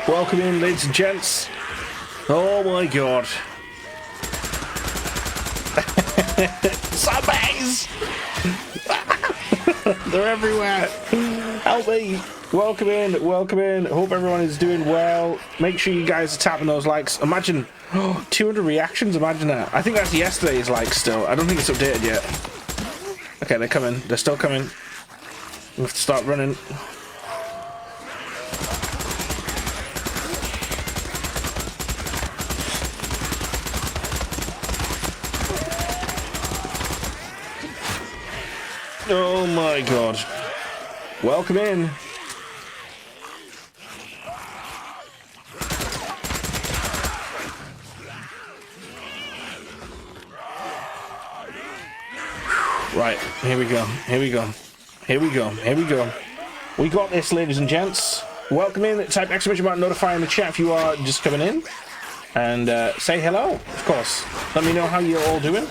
Welcome in, ladies and gents. Oh my god. Zombies! They're everywhere. Help me. Welcome in, welcome in. Hope everyone is doing well. Make sure you guys are tapping those likes. Imagine 200 reactions, imagine that. I think that's yesterday's likes still. I don't think it's updated yet. Okay, they're coming. They're still coming. We have to start running. Oh my god. Welcome in. Right, here we go. Here we go. Here we go. Here we go. We got this, ladies and gents. Welcome in. Type exclamation mark notify in the chat if you are just coming in. And say hello, of course. Let me know how you're all doing.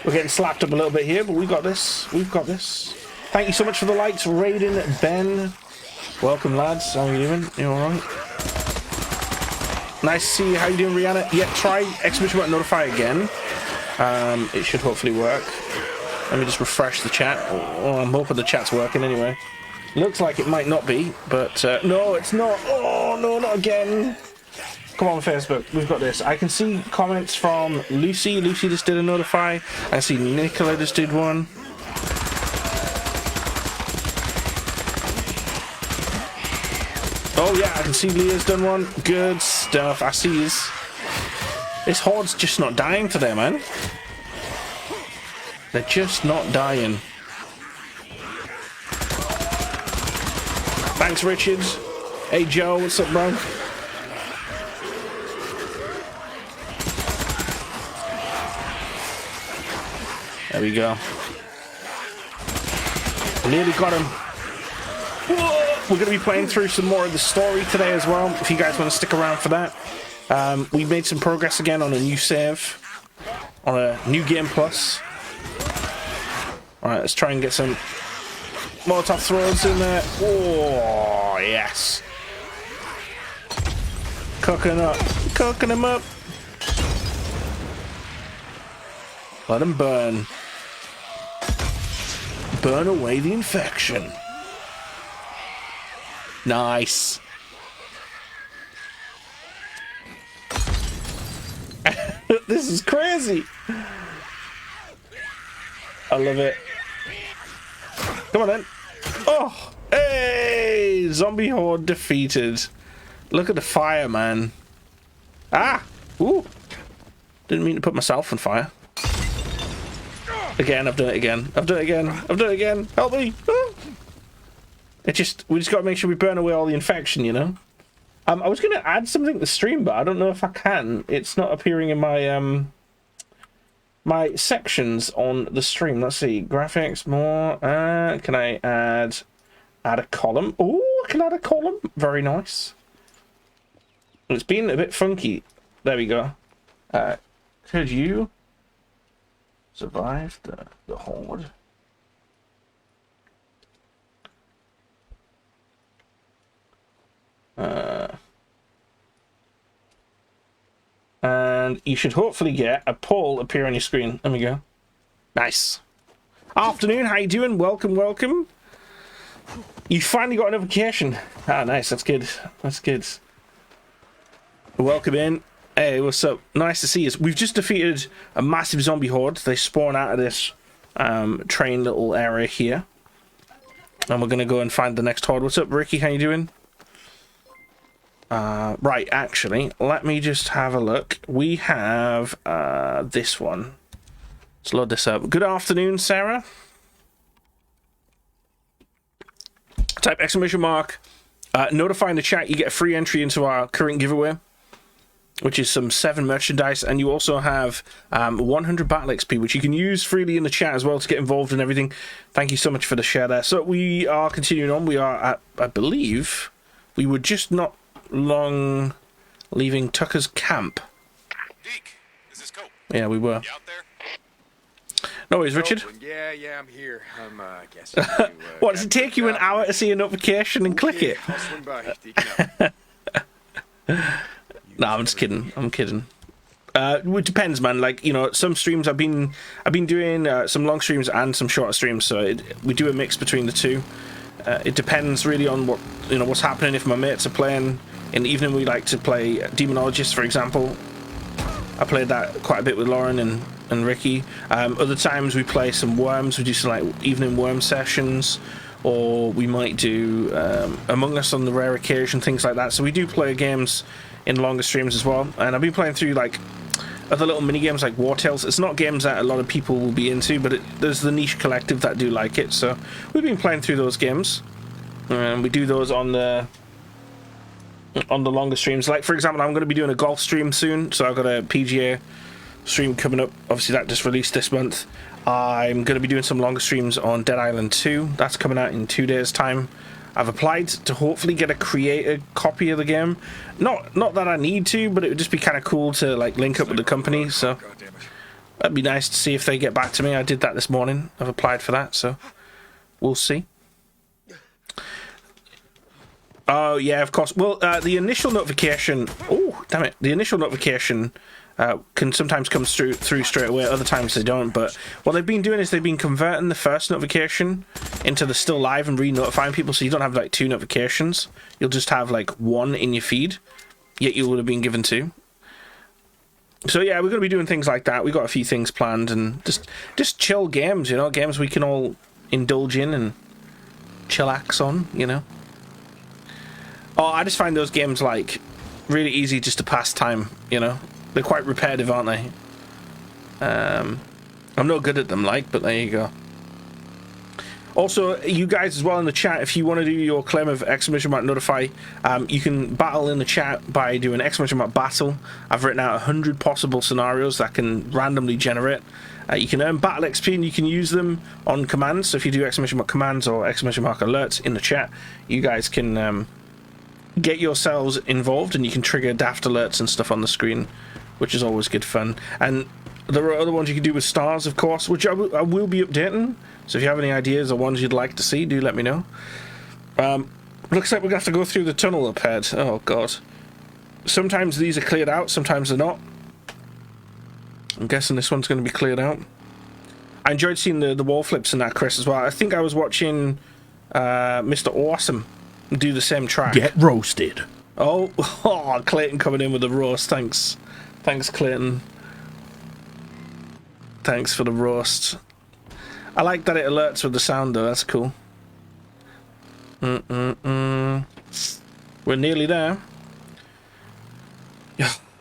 We're getting slapped up a little bit here, but we got this. We've got this. Thank you so much for the likes, Raiden, Ben. Welcome, lads. How are you doing? You all right? Nice to see you. How you doing, Rihanna? Yeah, try exclamation mark notify again. It should hopefully work. Let me just refresh the chat. Oh, I'm hoping the chat's working anyway. Looks like it might not be, but no, it's not. Oh, no, not again. Come on, Facebook, we've got this. I can see comments from Lucy. Lucy just did a notify. I see Nicola just did one. Oh yeah, I can see Leah's done one. Good stuff. I see this. This Horde's just not dying today, man. They're just not dying. Thanks, Richard. Hey, Joe, what's up, bro? There we go. Nearly got him. Whoa! We're going to be playing through some more of the story today as well, if you guys want to stick around for that. We made some progress again on a new save, on a new game plus. Alright, let's try and get some Molotov throws in there. Oh, yes. Cooking up. Cooking them up. Let them burn. Burn away the infection. Nice. This is crazy. I love it. Come on then. Oh, hey! Zombie Horde defeated. Look at the fire, man. Ah! Ooh. Didn't mean to put myself on fire. Again, I've done it again. I've done it again. I've done it again. Help me! Ah. We just got to make sure we burn away all the infection, you know? I was going to add something to the stream, but I don't know if I can. It's not appearing in my my sections on the stream. Let's see. Graphics, more. Can I add a column? Oh, I can add a column. Very nice. It's been a bit funky. There we go. Could you survive the Horde? And you should hopefully get a poll appear on your screen. There we go. Nice. Afternoon, how you doing? Welcome, welcome. You finally got a notification. Ah, nice. That's good. That's good. Welcome in. Hey, what's up? Nice to see you. We've just defeated a massive zombie horde. They spawn out of this train little area here. And we're going to go and find the next horde. What's up, Ricky? How you doing? Right, actually, let me just have a look. We have this one. Let's load this up. Good afternoon, Sarah. Type exclamation mark. Notify in the chat you get a free entry into our current giveaway, which is some 7 merchandise, and you also have 100 battle XP, which you can use freely in the chat as well to get involved in everything. Thank you so much for the share there. So we are continuing on. We are at, I believe, we were just not long leaving Tucker's camp. Deke, is this Cope? Yeah, we were. You out there? No worries, Richard. Yeah, I'm here. Guess. What, does it take you an hour to see a notification and click it? I'll swing by. Deke, No, I'm just kidding. I'm kidding. It depends, man. Like, you know, some streams I've been doing some long streams and some shorter streams, so we do a mix between the two. It depends really on what's happening. If my mates are playing in the evening, we like to play Demonologist, for example. I played that quite a bit with Lauren and Ricky. Other times we play some Worms. We do some like evening Worm sessions, or we might do Among Us on the rare occasion, things like that. So we do play games in longer streams as well. And I've been playing through like other little mini games like War Tales. It's not games that a lot of people will be into, but there's the niche collective that do like it. So we've been playing through those games, and we do those on the longer streams. Like, for example, I'm going to be doing a golf stream soon, so I've got a PGA stream coming up. Obviously that just released this month. I'm going to be doing some longer streams on Dead Island 2. That's coming out in 2 days time. I've applied to hopefully get a creator copy of the game. Not that I need to, but it would just be kind of cool to like link up with the company, so that'd be nice to see if they get back to me. I did that this morning. I've applied for that, so we'll see. Oh, yeah, of course. Well, the initial notification... Oh, damn it. The initial notification can sometimes come through straight away. Other times they don't. But what they've been doing is they've been converting the first notification into the still live and re-notifying people. So you don't have, like, 2 notifications. You'll just have, like, 1 in your feed. Yet you would have been given 2. So, yeah, we're going to be doing things like that. We've got a few things planned. And just chill games, you know. Games we can all indulge in and chillax on, you know. Oh, I just find those games, like, really easy just to pass time, you know? They're quite repetitive, aren't they? I'm not good at them, like, but there you go. Also, you guys as well in the chat, if you want to do your claim of exclamation mark notify, you can battle in the chat by doing exclamation mark battle. I've written out 100 possible scenarios that can randomly generate. You can earn battle XP and you can use them on commands. So if you do exclamation mark commands or exclamation mark alerts in the chat, you guys can... get yourselves involved and you can trigger daft alerts and stuff on the screen, which is always good fun. And there are other ones you can do with stars, of course, which I will be updating. So if you have any ideas or ones you'd like to see, do let me know. Looks like we're going to have to go through the tunnel up ahead. Oh god. Sometimes these are cleared out, sometimes they're not. I'm guessing this one's going to be cleared out. I enjoyed seeing the wall flips in that, Chris, as well. I think I was watching Mr. Awesome do the same track. Get roasted. Oh, Clayton coming in with the roast. Thanks, Clayton. Thanks for the roast. I like that it alerts with the sound though. That's cool. We're nearly there.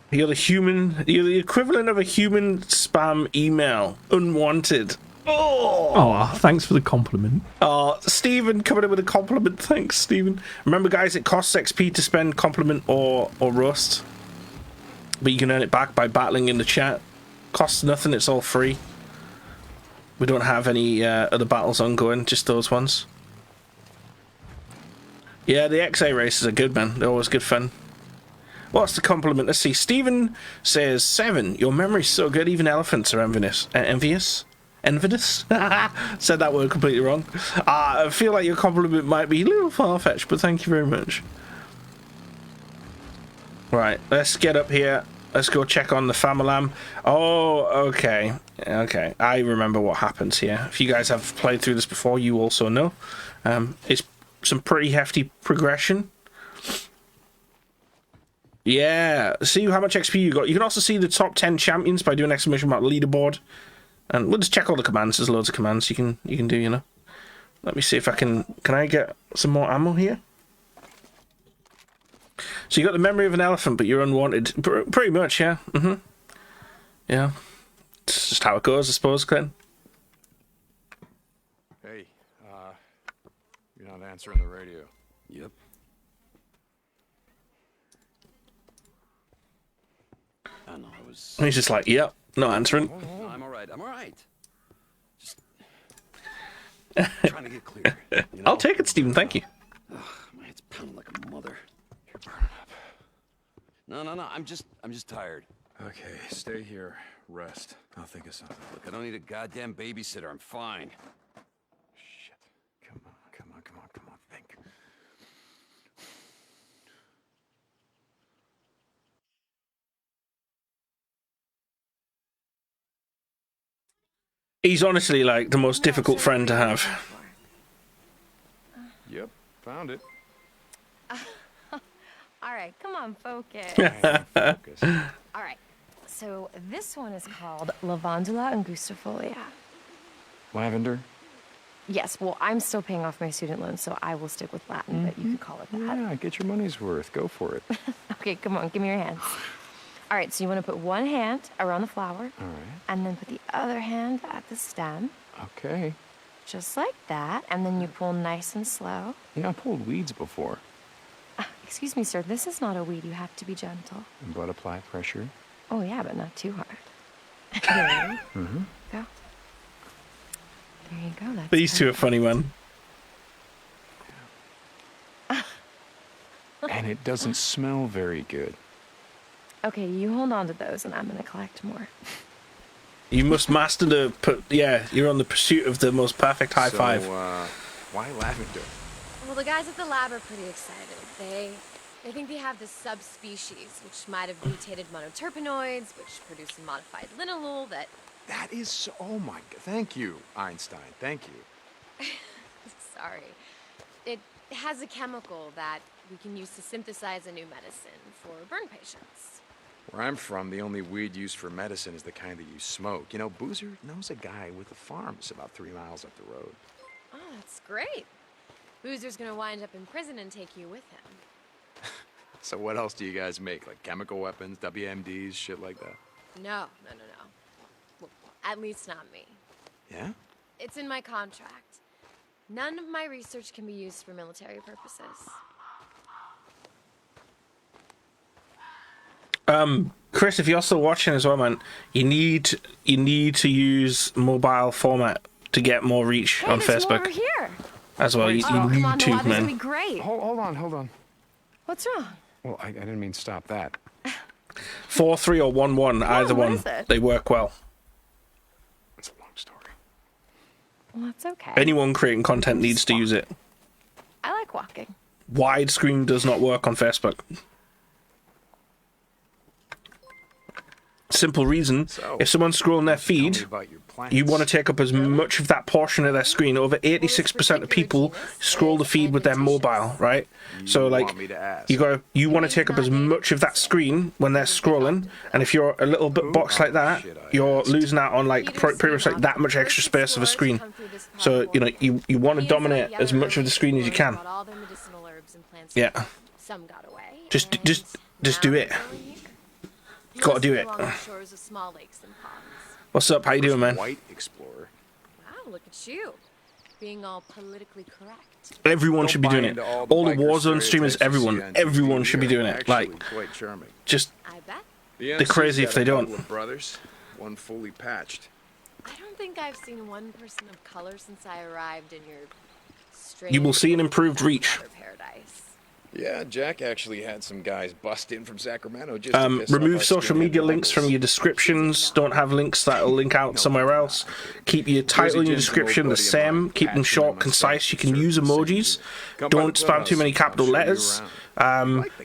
You're the equivalent of a human spam email. Unwanted. Oh, thanks for the compliment. Oh, Stephen coming in with a compliment. Thanks, Stephen. Remember, guys, it costs XP to spend compliment or roast, but you can earn it back by battling in the chat. Costs nothing. It's all free. We don't have any other battles ongoing, just those ones. Yeah, the XA races are good, man. They're always good fun. What's the compliment? Let's see. Stephen says, 7. Your memory's so good, even elephants are envious. Envious? Said that word completely wrong. I feel like your compliment might be a little far-fetched, but thank you very much. Right, let's get up here. Let's go check on the Famalam. Oh, okay. Okay, I remember what happens here. If you guys have played through this before, you also know. It's some pretty hefty progression. Yeah, see how much XP you got. You can also see the top 10 champions by doing exclamation mark leaderboard. And we'll just check all the commands. There's loads of commands you can do, you know. Let me see if I can I get some more ammo here? So you got the memory of an elephant, but you're unwanted. Pretty much, yeah. Yeah. It's just how it goes, I suppose, Glenn. Hey, you're not answering the radio. Yep. I know, I was... And he's just like, yep, not answering. No, I'm alright, Just... trying to get clear. You know? I'll take it, Stephen, thank you. Ugh, my head's pounding like a mother. You're burning up. No, I'm just tired. Okay, stay here. Rest. I'll think of something. Look, I don't need a goddamn babysitter. I'm fine. Shit. Come on. Think. He's honestly like the most difficult friend to have. Yep, found it. All right, come on, focus. Focus. All right, so this one is called Lavandula angustifolia. Lavender? Yes, well, I'm still paying off my student loan, so I will stick with Latin, but you can call it that. Yeah, get your money's worth. Go for it. Okay, come on, give me your hands. All right, so you want to put one hand around the flower, All right. and then put the other hand at the stem, Okay. just like that, and then you pull nice and slow. Yeah, I pulled weeds before. Excuse me, sir, this is not a weed. You have to be gentle. But apply pressure. Oh, yeah, but not too hard. There you Mm-hmm. go. There you go. That's These two are perfect. funny, man. And it doesn't smell very good. Okay, you hold on to those, and I'm going to collect more. You must master the... Yeah, you're on the pursuit of the most perfect high five. Why lavender? Well, the guys at the lab are pretty excited. They think they have this subspecies, which might have mutated monoterpenoids, which produce a modified linalool that... That is so... Oh my god. Thank you, Einstein. Thank you. Sorry. It has a chemical that we can use to synthesize a new medicine for burn patients. Where I'm from, the only weed used for medicine is the kind that you smoke. You know, Boozer knows a guy with a farm that's about 3 miles up the road. Oh, that's great. Boozer's gonna wind up in prison and take you with him. So what else do you guys make? Like chemical weapons, WMDs, shit like that? No. Well, at least not me. Yeah? It's in my contract. None of my research can be used for military purposes. Chris, if you're still watching as well, man, you need to use mobile format to get more reach Hey, on there's more over Facebook here. as well. You Come need on, to, Noah, this is going to be man. great. Hold on. What's wrong? Well, I didn't mean stop that. 4-3 or 1-1, either what one, is it? they work well. It's a long story. Well, that's okay. Anyone creating content needs to use it. I like walking. Widescreen does not work on Facebook. Simple reason, So, if someone's scrolling their Tell me feed, about your plants. you want to take up as much of that portion of their screen. Over 86% of people scroll the feed with their mobile, right? So You like, want me to ask? you want to take up as much of that screen when they're scrolling, and if you're a little bit boxed like that, you're losing out on like pretty much like that much extra space of a screen. So you want to dominate as much of the screen as you can. Yeah. Some got away. Just and do now it. they're only here. Gotta do Mostly it. along the shores of small lakes and ponds. What's up? How you doing, man? White explorer. Wow, look at you. Being all politically correct. Everyone Don't should be buy doing it. into All the biker Warzone streamers, stereotypes you see on everyone TV. should be They're doing it. actually Like, quite charming. just I bet. The They're crazy NC's if they got a don't. couple of brothers, one fully patched. I don't think I've seen one person of color since I arrived in your strange... You will see an improved reach. paradise. Yeah, Jack actually had some guys bust in from Sacramento just to piss off remove our social skinhead media links from locals. your descriptions. Don't have links that'll link out somewhere else. Keep your title and your description the same. Keep them short, concise. You can use emojis. Don't spam too many capital letters.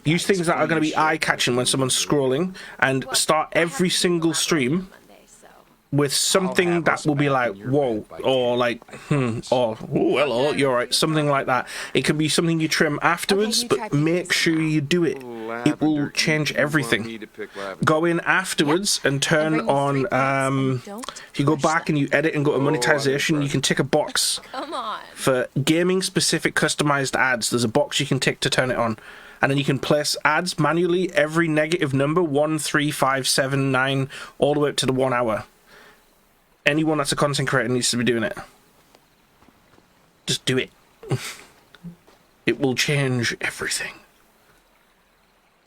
Use things that are going to be eye-catching when someone's scrolling, and start every single stream Monday, so... with something that will be like, whoa, or like, or, oh, hello, you're right, something like that. It could be something you trim afterwards, Okay, you try but make picking sure you do it. It will Lavender, change you want everything. me to pick lavender? Go in afterwards and turn And bring me 3 on, plants and don't if you go touch back them. and you edit and go to Oh, I'm monetization, you impressed. can tick a box Come on. for gaming-specific customized ads. There's a box you can tick to turn it on. And then you can place ads manually every negative number, 1, 3, 5, 7, 9, all the way up to the 1 hour. anyone that's a content creator needs to be doing it. Just do it. It will change everything.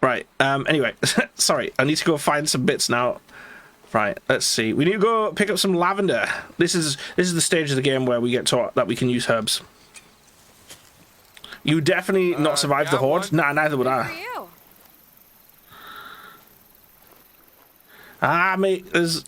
Right, anyway, sorry, I need to go find some bits now. Right, let's see. We need to go pick up some lavender. This is the stage of the game where we get taught that we can use herbs. You definitely not survived the Horde? Nah, neither would For I. you. Ah, mate, there's,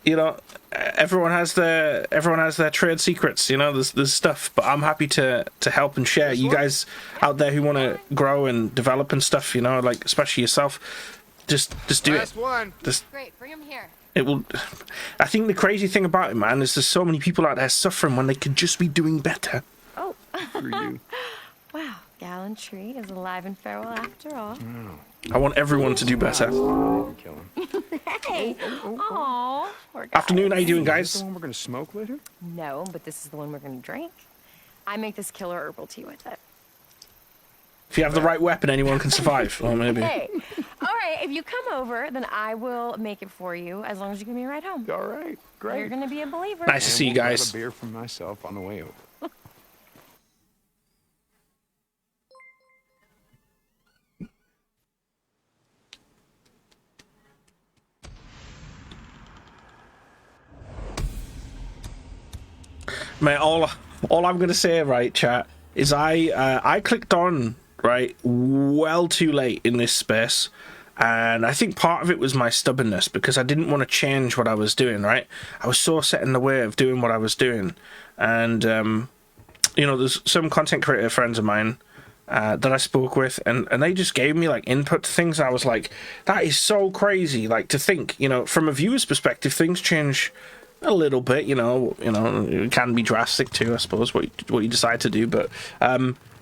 you know, everyone has their trade secrets. You know, there's stuff, but I'm happy to help and share. You guys out there who want to grow and develop and stuff, you know, like especially yourself, just do it. Just, Great, bring him here. it will. I think the crazy thing about it, man, is there's so many people out there suffering when they could just be doing better. Oh. For you. Wow, gallantry is alive and feral after all. I want everyone to do better. Kill him. Hey. Aw. Poor guy. Afternoon, how you doing, Is this guys? the one we're gonna smoke later? No, but this is the one we're gonna drink. I make this killer herbal tea with it. If you have the right weapon, anyone can survive. Or maybe. Hey. All right, if you come over, then I will make it for you as long as you give me a ride home. All right, great. You're gonna be a believer. Nice to see you And we'll grab guys. a beer for myself on the way over. Man, all I'm gonna say, right, chat, is I clicked on right well too late in this space, and I think part of it was my stubbornness because I didn't want to change what I was doing. Right, I was so set in the way of doing what I was doing, and you know, there's some content creator friends of mine that I spoke with, and they just gave me like input to things. I was like, that is so crazy, like to think, you know, from a viewer's perspective, things change a little bit, you know, it can be drastic too, I suppose, what you decide to do, but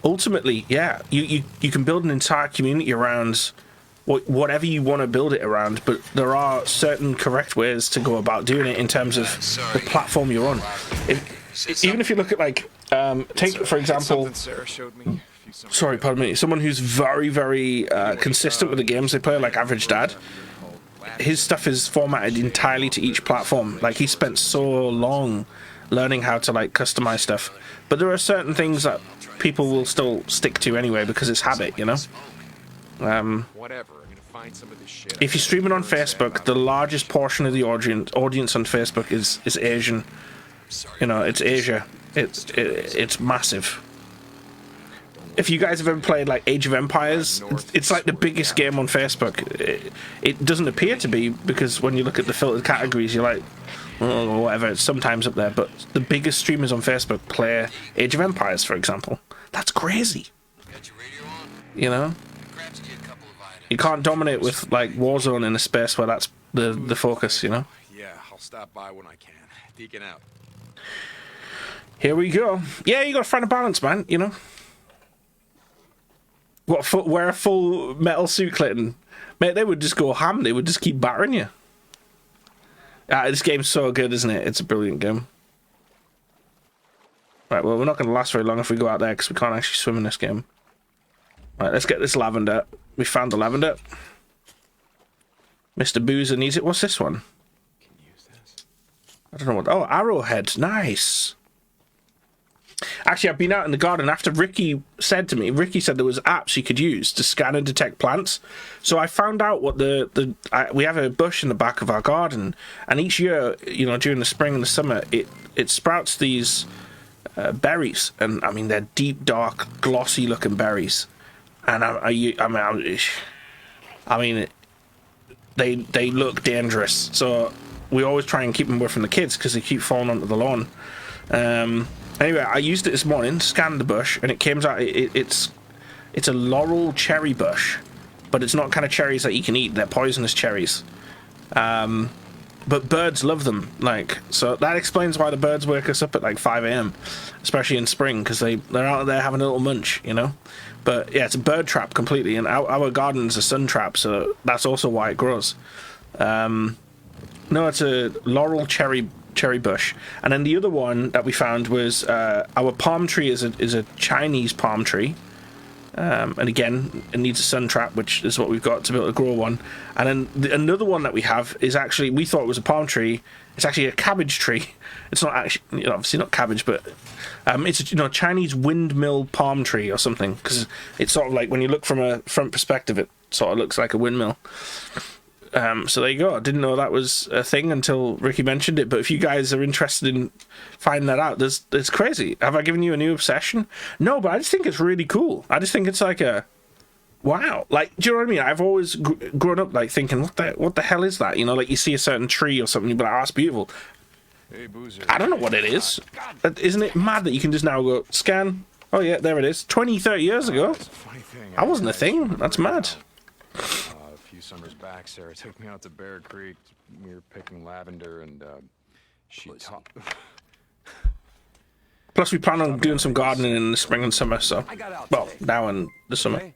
ultimately, yeah, you can build an entire community around whatever you want to build it around, but there are certain correct ways to go about doing it in terms of the platform you're on. Even if you look at like, take for example, Something Sarah showed me. sorry, pardon me, someone who's very, very consistent with the games they play, like Average Dad. His stuff is formatted entirely to each platform. Like, he spent so long learning how to like customize stuff, but there are certain things that people will still stick to anyway because it's habit, you know. Whatever. I'm gonna find some of this shit. If you're streaming on Facebook, the largest portion of the audience on Facebook is Asian. You know, it's Asia. It's massive. If you guys have ever played like Age of Empires, it's like the biggest game on Facebook. It doesn't appear to be, because when you look at the filtered categories, you're like, oh, whatever, it's sometimes up there, but the biggest streamers on Facebook play Age of Empires, for example. That's crazy. You know? You can't dominate with like Warzone in a space where that's the focus, you know? Yeah, I'll stop by when I can. Deacon out. Here we go. Yeah, you gotta find a balance, man, you know? Wear a full metal suit, Clinton. Mate, they would just go ham. They would just keep battering you. This game's so good, isn't it? It's a brilliant game. Right, well, we're not going to last very long if we go out there because we can't actually swim in this game. Right, let's get this lavender. We found the lavender. Mr. Boozer needs it. What's this one? I don't know what... Oh, arrowhead. Nice. Actually, I've been out in the garden after Ricky said there was apps you could use to scan and detect plants. So I found out what we have a bush in the back of our garden, and each year, you know, during the spring and the summer, it sprouts these berries, and I mean they're deep, dark, glossy looking berries, and I mean they look dangerous. So we always try and keep them away from the kids because they keep falling onto the lawn. Anyway, I used it this morning, scanned the bush, and it came out. It's a laurel cherry bush, but it's not kind of cherries that you can eat. They're poisonous cherries. But birds love them, like, so that explains why the birds wake us up at like 5 a.m, especially in spring, because they're out there having a little munch, you know. But yeah, it's a bird trap completely, and our garden's a sun trap, so that's also why it grows. No, it's a laurel cherry bush, and then the other one that we found was our palm tree is a Chinese palm tree, And again, it needs a sun trap, which is what we've got to be able to grow one. And then another one that we have is actually, we thought it was a palm tree. It's actually a cabbage tree. It's not actually, obviously not cabbage, but it's a Chinese windmill palm tree or something, because it's sort of like, when you look from a front perspective, it sort of looks like a windmill. So there you go. I didn't know that was a thing until Ricky mentioned it. But if you guys are interested in finding that out, it's crazy. Have I given you a new obsession? No, but I just think it's really cool. I just think it's like a wow. Like, do you know what I mean? I've always grown up like thinking, what the hell is that? You know, like you see a certain tree or something, you'd be like, oh, that's beautiful. Hey, Boozer. I don't know what it is. Isn't it mad that you can just now go scan? Oh yeah, there it is. 20, 30 years ago. That's a funny thing. That wasn't a thing. That's mad. A few summers back, Sarah took me out to Bear Creek. We were picking lavender, and she taught. Plus, we plan on doing some gardening in the spring and summer, so... I got out Well, today. now and the summer. Okay.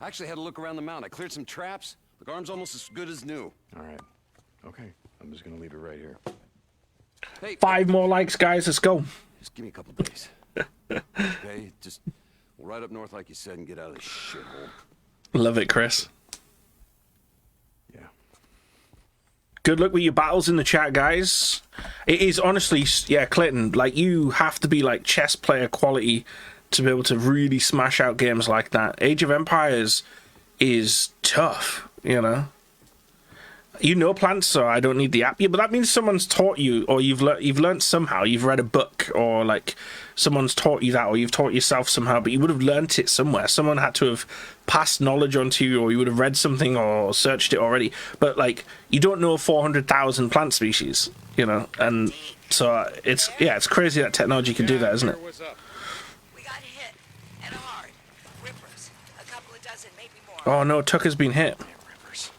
I actually had a look around the mountain. I cleared some traps. The arm's almost as good as new. All right. Okay. I'm just gonna leave it right here. Hey, 5 more likes, guys. Let's go. just give me a couple days. Okay, just we'll ride up north like you said and get out of this shithole. Love it, Chris. Yeah. Good luck with your battles in the chat, guys. It is honestly, yeah, Clayton, like, you have to be, like, chess player quality to be able to really smash out games like that. Age of Empires is tough, you know? You know plants, so I don't need the app. Yeah, but that means someone's taught you, or you've learned somehow. You've read a book, or like someone's taught you that, or you've taught yourself somehow. But you would have learnt it somewhere. Someone had to have passed knowledge onto you, or you would have read something or searched it already. But like, you don't know 400,000 plant species, you know. And so it's crazy that technology can do that, isn't it? What's up? We got hit, and hard. Rippers. A couple of dozen, maybe more. Oh no, Tucker's been hit. Rivers.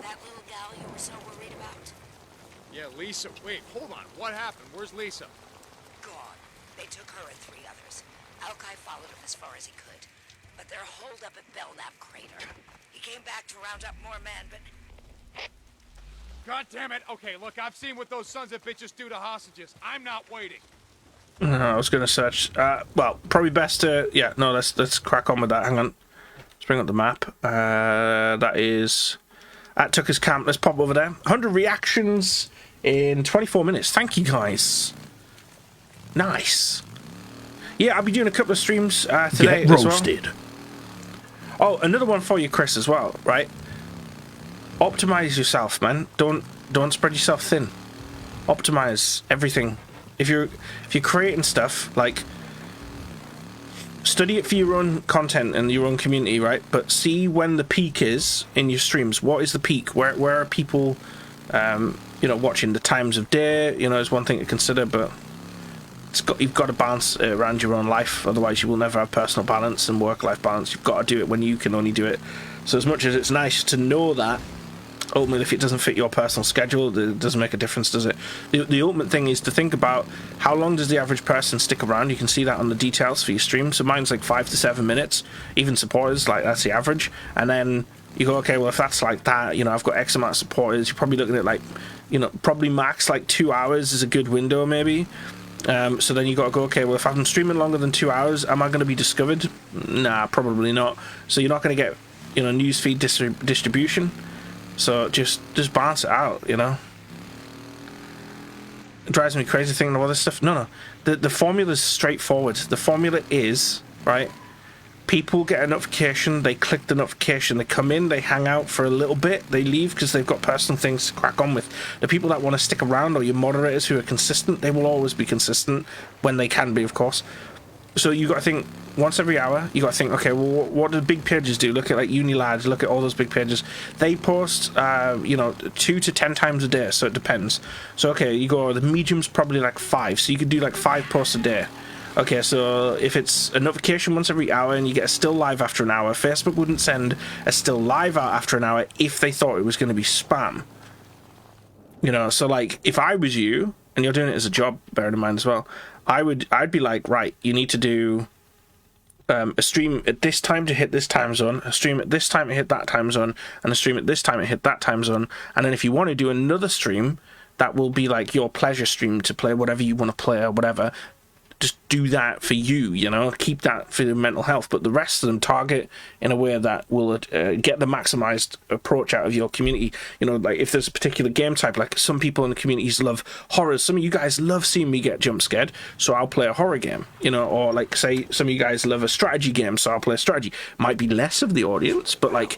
That little gal you were so worried about? Yeah, Lisa. Wait, hold on. What happened? Where's Lisa? Gone. They took her and 3 others. Alki followed him as far as he could. But they're holed up at Belknap Crater. He came back to round up more men, but... God damn it. Okay, look, I've seen what those sons of bitches do to hostages. I'm not waiting. I was going to search. Well, probably best to... Yeah, no, let's crack on with that. Hang on. Let's bring up the map. That is at Tucker's camp. Let's pop over there. 100 reactions in 24 minutes. Thank you, guys. Nice. Yeah, I'll be doing a couple of streams today Get as well. roasted. Oh, another one for you, Chris, as well, right? Optimize yourself, man. Don't spread yourself thin. Optimize everything. If you're creating stuff, like, study it for your own content and your own community, right? But see when the peak is in your streams. What is the peak? Where are people, watching? The times of day, is one thing to consider, but you've got to balance it around your own life. Otherwise, you will never have personal balance and work-life balance. You've got to do it when you can only do it. So as much as it's nice to know that, ultimately, if it doesn't fit your personal schedule, it doesn't make a difference, does it? The ultimate thing is to think about how long does the average person stick around. You can see that on the details for your stream. So mine's like 5 to 7 minutes. Even supporters, like, that's the average. And then you go, okay, well, if that's like that, I've got X amount of supporters. You're probably looking at like, probably max like 2 hours is a good window, maybe. So then you got to go, okay, well, if I'm streaming longer than 2 hours, am I going to be discovered? Nah, probably not. So you're not going to get, newsfeed distribution. So just balance it out, It drives me crazy thinking of all this stuff. No. The formula is straightforward. The formula is, right, people get a notification, they click the notification, they come in, they hang out for a little bit, they leave because they've got personal things to crack on with. The people that want to stick around, or your moderators who are consistent, they will always be consistent when they can be, of course. So you got to think, once every hour, you got to think, okay, well, what do big pages do? Look at like Unilads, look at all those big pages. They post, 2 to 10 times a day, so it depends. So, okay, you go, the medium's probably like 5, so you could do like 5 posts a day. Okay, so if it's a notification once every hour and you get a still live after an hour, Facebook wouldn't send a still live out after an hour if they thought it was going to be spam. So like, if I was you, and you're doing it as a job, bear in mind as well, I'd be like, right, you need to do a stream at this time to hit this time zone, a stream at this time to hit that time zone, and a stream at this time to hit that time zone. And then if you want to do another stream, that will be like your pleasure stream to play whatever you want to play or whatever. just do that for you, you know, keep that for your mental health, but the rest of them target in a way that will get the maximized approach out of your community. You know, like if there's a particular game type, like some people in the communities love horrors, some of you guys love seeing me get jump scared, so I'll play a horror game, you know, or like say some of you guys love a strategy game, so I'll play a strategy. Might be less of the audience, but like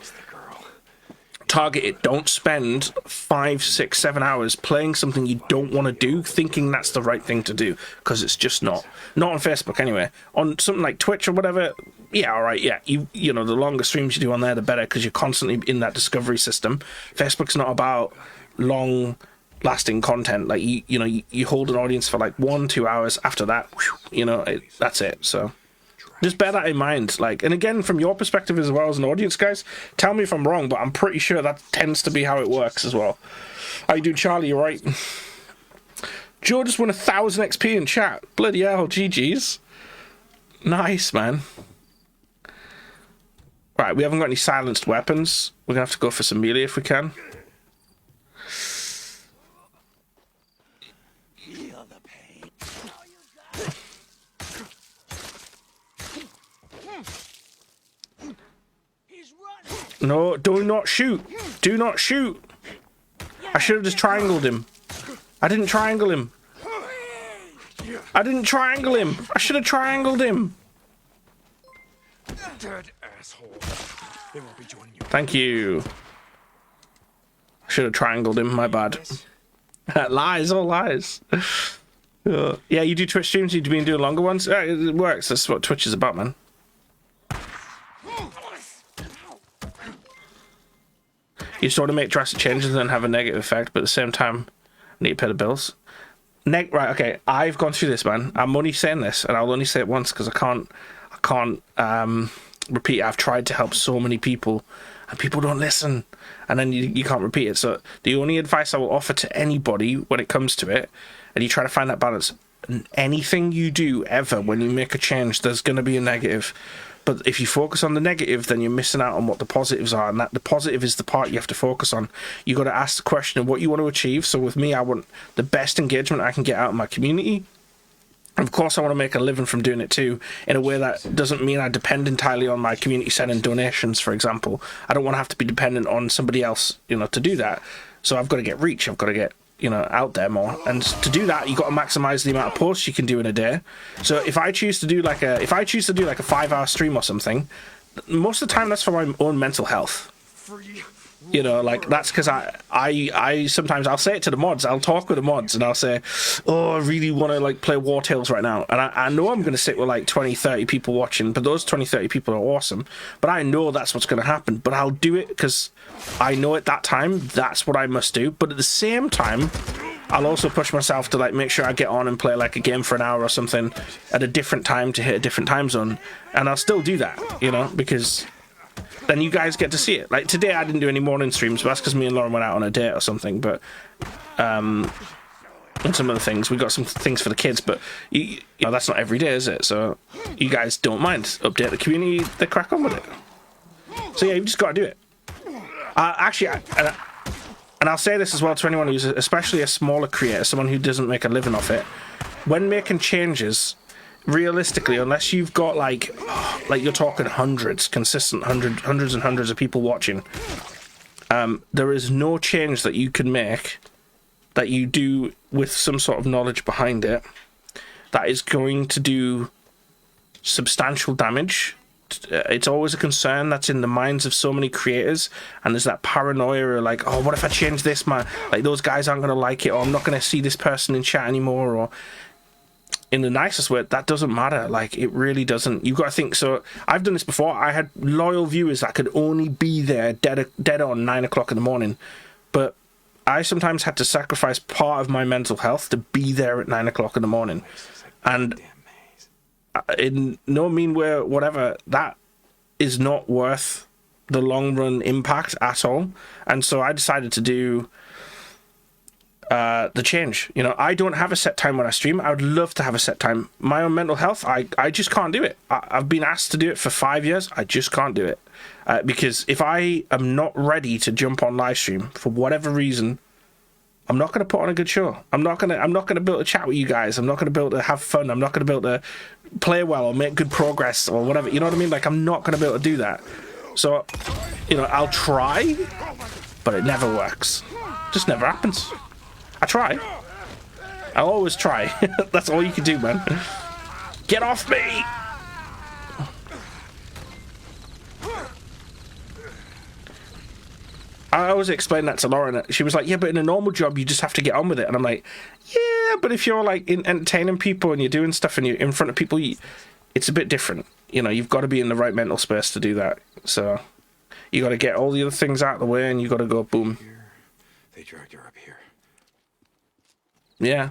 target it. Don't spend 5, 6, 7 hours playing something you don't want to do, thinking that's the right thing to do, because it's just not. Not on Facebook anyway. On something like Twitch or whatever, yeah, all right, yeah. You know, the longer streams you do on there, the better, because you're constantly in that discovery system. Facebook's not about long lasting content. Like you know, you hold an audience for like 1, 2 hours. After that, whew, you know, that's it. So just bear that in mind. Like, and again, from your perspective as well as an audience, guys, tell me if I'm wrong, but I'm pretty sure that tends to be how it works as well. How you doing, Charlie? You're right. Joe just won 1,000 XP in chat. Bloody hell, GG's. Nice, man. Right, we haven't got any silenced weapons. We're gonna have to go for some melee if we can. No, do not shoot. Do not shoot. I should have just triangled him. I didn't triangle him. I didn't triangle him. I should have triangled him. Dead asshole. They won't be joining you. Thank you. I should have triangled him. My bad. Lies, all lies. Yeah, you do Twitch streams. You've been doing longer ones. It works. That's what Twitch is about, man. You sort of make drastic changes and then have a negative effect, but at the same time, I need to pay the bills. Right, okay, I've gone through this, man. I'm only saying this, and I'll only say it once because I can't repeat it. I've tried to help so many people, and people don't listen, and then you can't repeat it. So the only advice I will offer to anybody when it comes to it, and you try to find that balance, anything you do ever when you make a change, there's going to be a negative. But if you focus on the negative, then you're missing out on what the positives are, and that the positive is the part you have to focus on. You got to ask the question of what you want to achieve. So with me, I want the best engagement I can get out of my community. And of course, I want to make a living from doing it too, in a way that doesn't mean I depend entirely on my community sending donations, for example. I don't want to have to be dependent on somebody else, you know, to do that. So I've got to get reach. I've got to get, you know, out there more, and to do that you got to maximize the amount of posts you can do in a day. So if I choose to do like a 5-hour stream or something, most of the time that's for my own mental health, you know, like that's because I sometimes I'll say it to the mods. I'll talk with the mods and I'll say, oh, I really want to like play War Tales right now, and I know I'm going to sit with like 20-30 people watching, but those 20-30 people are awesome, but I know that's what's going to happen, but I'll do it because I know at that time that's what I must do. But at the same time, I'll also push myself to like make sure I get on and play like a game for an hour or something at a different time to hit a different time zone, and I'll still do that, you know, because then you guys get to see it. Like today I didn't do any morning streams, but that's because me and Lauren went out on a date or something, but and some other things, we got some things for the kids, but you know, that's not every day, is it? So you guys don't mind, update the community, they crack on with it. So yeah, you just got to do it. Actually, and I'll say this as well to anyone who's especially a smaller creator, someone who doesn't make a living off it, when making changes, realistically, unless you've got like you're talking hundreds, consistent hundreds and hundreds of people watching, there is no change that you can make that you do with some sort of knowledge behind it that is going to do substantial damage. It's always a concern that's in the minds of so many creators, and there's that paranoia of like, oh, what if I change this, man? Like those guys aren't going to like it, or I'm not going to see this person in chat anymore, or in the nicest way, that doesn't matter. Like, it really doesn't. You've got to think. So I've done this before. I had loyal viewers that could only be there dead on 9 o'clock in the morning, but I sometimes had to sacrifice part of my mental health to be there at 9 o'clock in the morning. And in no mean way whatever, that is not worth the long run impact at all. And so I decided to do the change. You know, I don't have a set time when I stream. I would love to have a set time. My own mental health, I just can't do it. I've been asked to do it for 5 years. I just can't do it. Because if I am not ready to jump on live stream for whatever reason, I'm not going to put on a good show. I'm not going to be able to chat with you guys. I'm not going to be able to have fun. I'm not going to be able to play well or make good progress or whatever. You know what I mean? Like, I'm not going to be able to do that. So, you know, I'll try, but it never works. Just never happens. I try. I'll always try. That's all you can do, man. Get off me! I always explain that to Lauren. She was like, yeah, but in a normal job, you just have to get on with it. And I'm like, yeah, but if you're like entertaining people and you're doing stuff and you're in front of people, it's a bit different. You know, you've got to be in the right mental space to do that. So you got to get all the other things out of the way and you got to go boom. They dragged her up here. Yeah.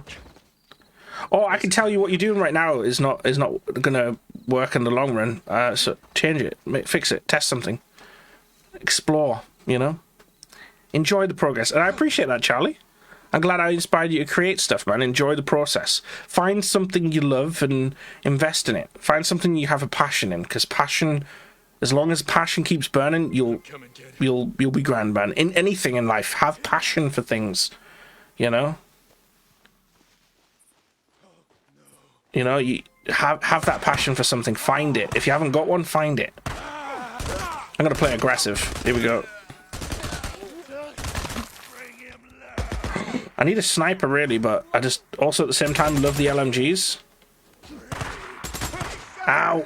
Oh, I can tell you what you're doing right now is not going to work in the long run. So change it, fix it, test something, explore, you know? Enjoy the progress. And I appreciate that, Charlie. I'm glad I inspired you to create stuff, man. Enjoy the process. Find something you love and invest in it. Find something you have a passion in, because passion, as long as passion keeps burning, you'll be grand, man. In anything in life, have passion for things, you know? You know, you have that passion for something. Find it. If you haven't got one, find it. I'm going to play aggressive. Here we go. I need a sniper, really, but I just also at the same time love the LMGs. Ow.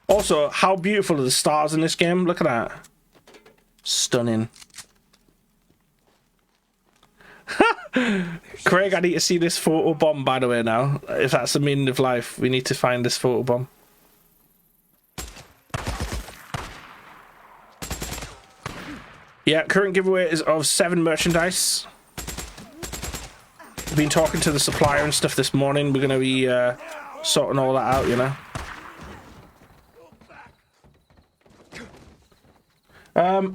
Also, how beautiful are the stars in this game? Look at that. Stunning. Craig, I need to see this photo bomb, by the way, now. If that's the meaning of life, we need to find this photo bomb. Yeah, current giveaway is of 7 merchandise. I've been talking to the supplier and stuff this morning. We're going to be sorting all that out, you know.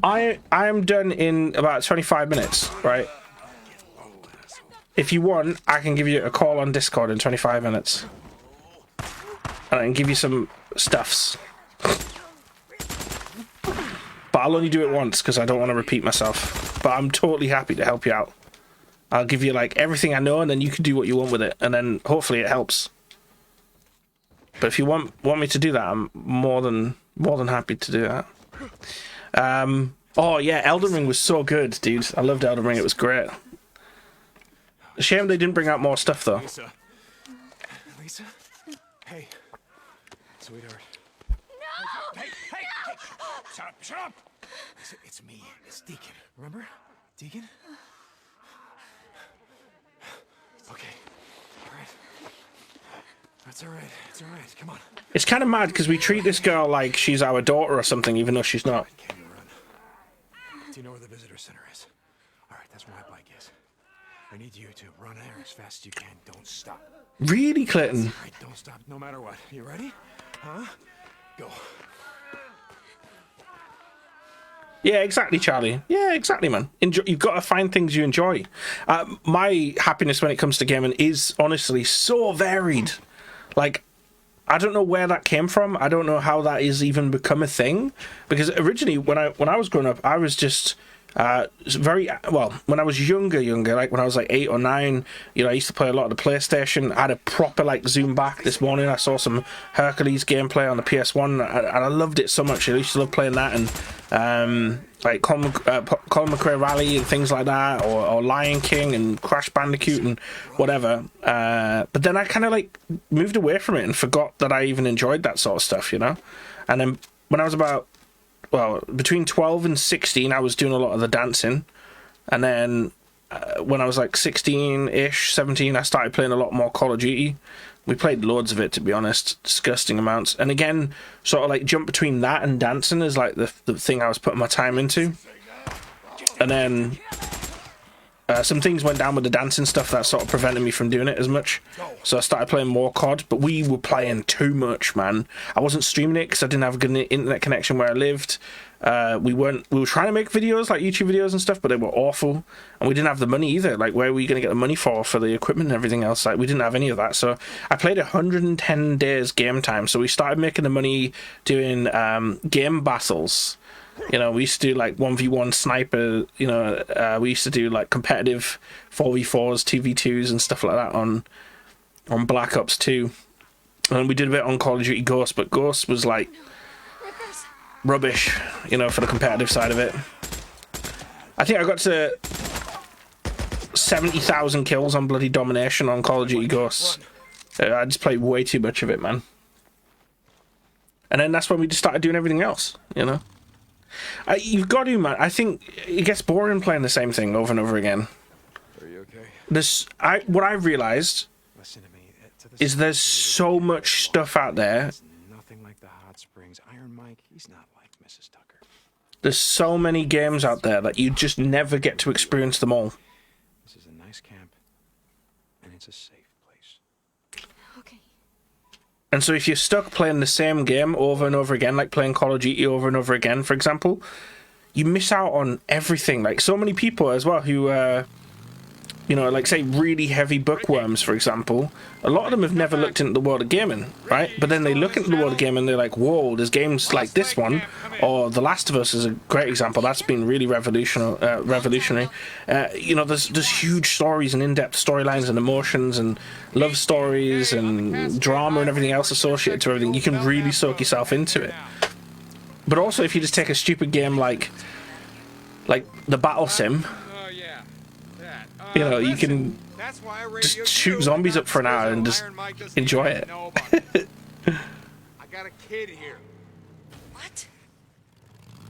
I am done in about 25 minutes, right? If you want, I can give you a call on Discord in 25 minutes. And I can give you some stuffs. But I'll only do it once because I don't want to repeat myself. But I'm totally happy to help you out. I'll give you like everything I know and then you can do what you want with it. And then hopefully it helps. But if you want me to do that, I'm more than happy to do that. Oh yeah, Elden Ring was so good, dude. I loved Elden Ring, it was great. Shame they didn't bring out more stuff though. Lisa? Hey. Sweetheart. No! Hey! Shut up! It's me. It's Deacon. Remember? Deacon? Okay. Alright. That's alright. It's alright. Come on. It's kind of mad because we treat this girl like she's our daughter or something, even though she's not. Can you run? Do you know where the visitor center is? Alright, that's where my bike is. I need you to run there as fast as you can. Don't stop. Really, Clinton? Alright, don't stop no matter what. You ready? Huh? Go. Yeah, exactly, Charlie. Yeah, exactly, man. You've got to find things you enjoy. My happiness when it comes to gaming is honestly so varied. Like, I don't know where that came from. I don't know how that has even become a thing. Because originally, when I was growing up, I was just when I was younger, like when I was like 8 or 9, you know, I used to play a lot of the PlayStation. I had a proper like zoom back this morning. I saw some Hercules gameplay on the PS1 and I loved it so much. I used to love playing that and like Colin McRae Rally and things like that, or Lion King and Crash Bandicoot and whatever. But then I kind of like moved away from it and forgot that I even enjoyed that sort of stuff, you know. And then when I was between 12 and 16, I was doing a lot of the dancing. And then when I was like 16-ish, 17, I started playing a lot more Call of Duty. We played loads of it, to be honest, disgusting amounts. And again, sort of like jump between that and dancing is like the thing I was putting my time into. And then some things went down with the dancing stuff that sort of prevented me from doing it as much. So I started playing more COD, but we were playing too much, man. I wasn't streaming it because I didn't have a good internet connection where I lived. We were trying to make videos like YouTube videos and stuff, but they were awful, and we didn't have the money either. Like, where were we going to get the money for the equipment and everything else? Like, we didn't have any of that. So I played 110 days game time. So we started making the money doing game battles. You know, we used to do like 1v1 sniper. You know, we used to do like competitive 4v4s, 2v2s, and stuff like that on Black Ops 2. And we did a bit on Call of Duty Ghost, but Ghost was like rubbish, you know, for the competitive side of it. I think I got to 70,000 kills on bloody domination on Call of Duty Ghosts. I just played way too much of it, man. And then that's when we just started doing everything else, you know. You've got to, man. I think it gets boring playing the same thing over and over again. Are you okay? What I've realized Listen to me. is there's so much stuff out there. It's nothing like the hot springs. Iron Mike, he's not like Mrs. Tucker. There's so many games out there that you just never get to experience them all. This is a nice camp, and it's a safe place. Okay. And so if you're stuck playing the same game over and over again, like playing Call of Duty over and over again, for example, you miss out on everything. Like, so many people as well who, you know, like, say, really heavy bookworms, for example, a lot of them have never looked into the world of gaming, right? But then they look into the world of gaming and they're like, whoa, there's games like this one, or The Last of Us is a great example. That's been really revolutionary. You know, there's huge stories and in-depth storylines and emotions and love stories and drama and everything else associated to everything. You can really soak yourself into it. But also, if you just take a stupid game like the Battle Sim, you know, you can just shoot zombies up for an hour and just enjoy it. I got a kid here. What?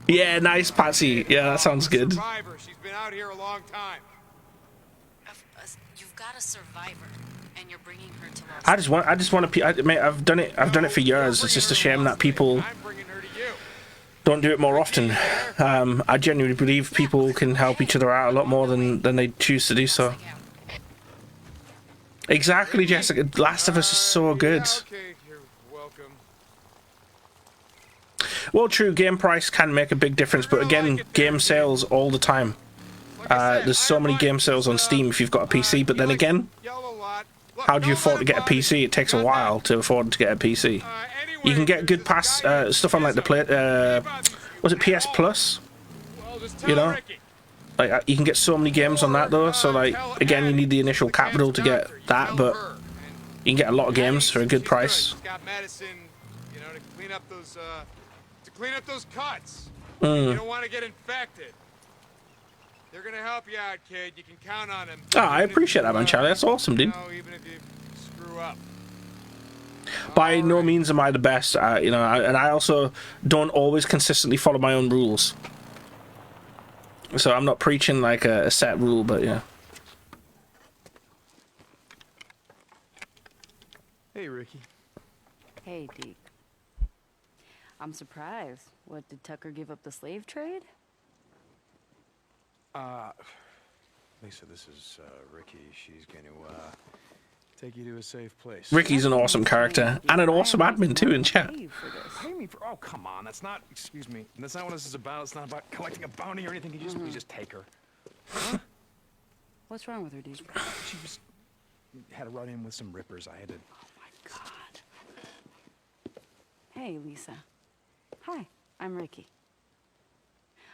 Yeah, nice, Patsy. Yeah, that sounds good. Survivor. She's been out here a long time. You've got a survivor, and you're bringing her to Los I just want to. Mate, I've done it for years. It's just a shame that people I'm bringing her to you. don't do it more often. I genuinely believe people can help each other out a lot more than they choose to do so. Exactly, Jessica. Last of Us is so good. Yeah, okay, you're welcome. Well, true, game price can make a big difference, but again, game sales all the time. There's so many game sales on Steam if you've got a PC, but then again, how do you afford to get a PC? It takes a while to afford to get a PC. You can get good stuff on like the was it PS Plus? You know, like you can get so many games on that though. So like again, you need the initial capital to get that, but you can get a lot of games for a good price. Got medicine, you know, to clean up those cuts. You don't want to get infected. They're gonna help you out, kid. You can count on them. Oh, I appreciate that, man, Charlie. That's awesome, dude. Even if you screw up. By no means am I the best, you know, and I also don't always consistently follow my own rules. So I'm not preaching like a set rule, but yeah. Hey, Ricky. Hey, Deke. I'm surprised. What, did Tucker give up the slave trade? Lisa, this is Ricky. She's going to take you to a safe place. Ricky's an awesome character and an awesome admin too in chat. Pay me for? Oh, come on. That's not. Excuse me. That's not what this is about. It's not about collecting a bounty or anything. You just take her. Huh? What's wrong with her, Deke? She was had a run-in with some rippers. I had to. Oh my God. Hey, Lisa. Hi, I'm Ricky.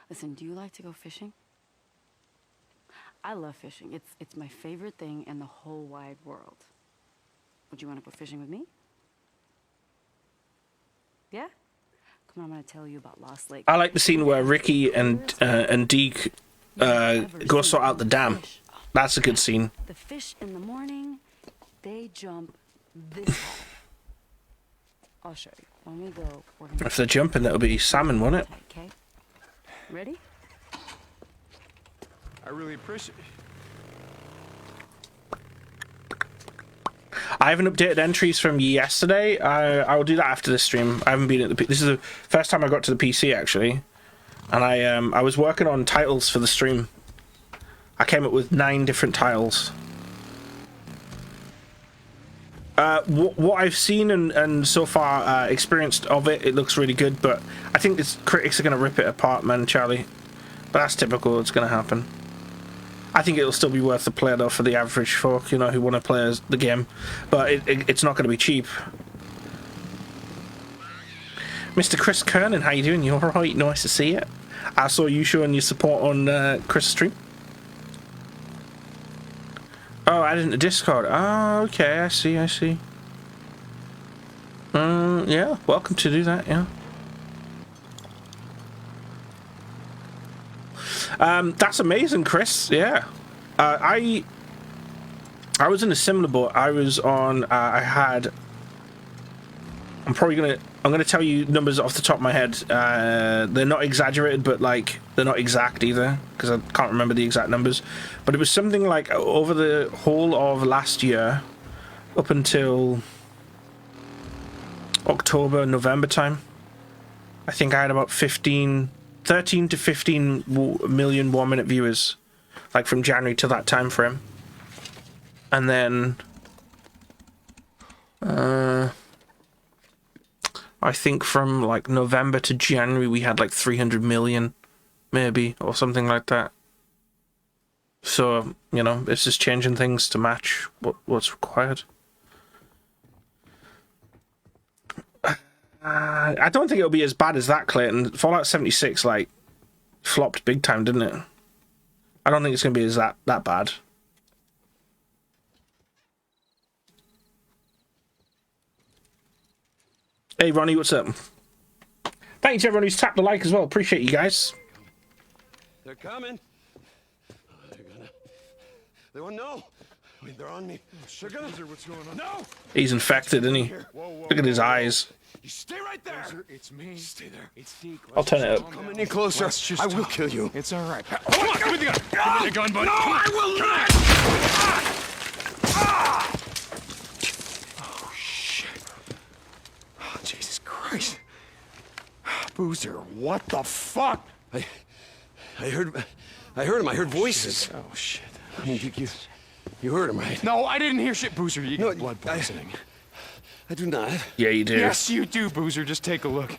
Listen, do you like to go fishing? I love fishing. It's my favorite thing in the whole wide world. Would you want to go fishing with me? Yeah? Come on, I'm gonna tell you about Lost Lake. I like the scene where Ricky and Deke go sort out the dam. That's a good scene. The fish in the morning, they jump this high. I'll show you. When we go, we're gonna... If they're jumping, that'll be salmon, won't it? Okay. Ready? I really appreciate. I haven't updated entries from yesterday. I will do that after this stream. I haven't been at the. This is the first time I got to the PC actually, and I was working on titles for the stream. I came up with 9 different titles. What I've seen and so far experienced of it, it looks really good, but I think its critics are going to rip it apart, man, Charlie. But that's typical, it's going to happen. I think it'll still be worth the play, though, for the average folk, you know, who want to play the game. But it's not going to be cheap. Mr. Chris Kernan, how you doing? You alright? Nice to see you. I saw you showing your support on Chris' stream. Oh, added into Discord. Oh, okay, I see. Yeah, welcome to do that, yeah. That's amazing, Chris, yeah. I was in a similar boat. I was on, I'm gonna tell you numbers off the top of my head. They're not exaggerated, but like they're not exact either, because I can't remember the exact numbers. But it was something like over the whole of last year, up until October, November time, I think I had about 13 to 15 million 1 minute viewers, like from January to that time frame. And then I think from like November to January we had like 300 million, maybe, or something like that. So, you know, it's just changing things to match what's required. I don't think it'll be as bad as that, Clayton. Fallout 76 like flopped big time, didn't it? I don't think it's gonna be as that bad. Hey Ronnie, what's up? Thanks everyone who's tapped the like as well. Appreciate you guys. They're coming. They won't know. I mean, they're on me. They're gonna. What's going on? No. He's infected, isn't he? Look at his eyes. You stay right there. It's me. Stay there. It's secret. I'll turn it up. Come any closer. I will kill you. It's all right. Come on, give me the gun. Give me the gun, buddy. No, I will not. Oh, shit. Oh, Jesus Christ. Boozer, what the fuck? I heard him. I heard voices. Oh, shit. I mean, you heard him, right? No, I didn't hear shit, Boozer. You No, got blood poisoning. I do not. Yeah, you do. Yes, you do, Boozer. Just take a look.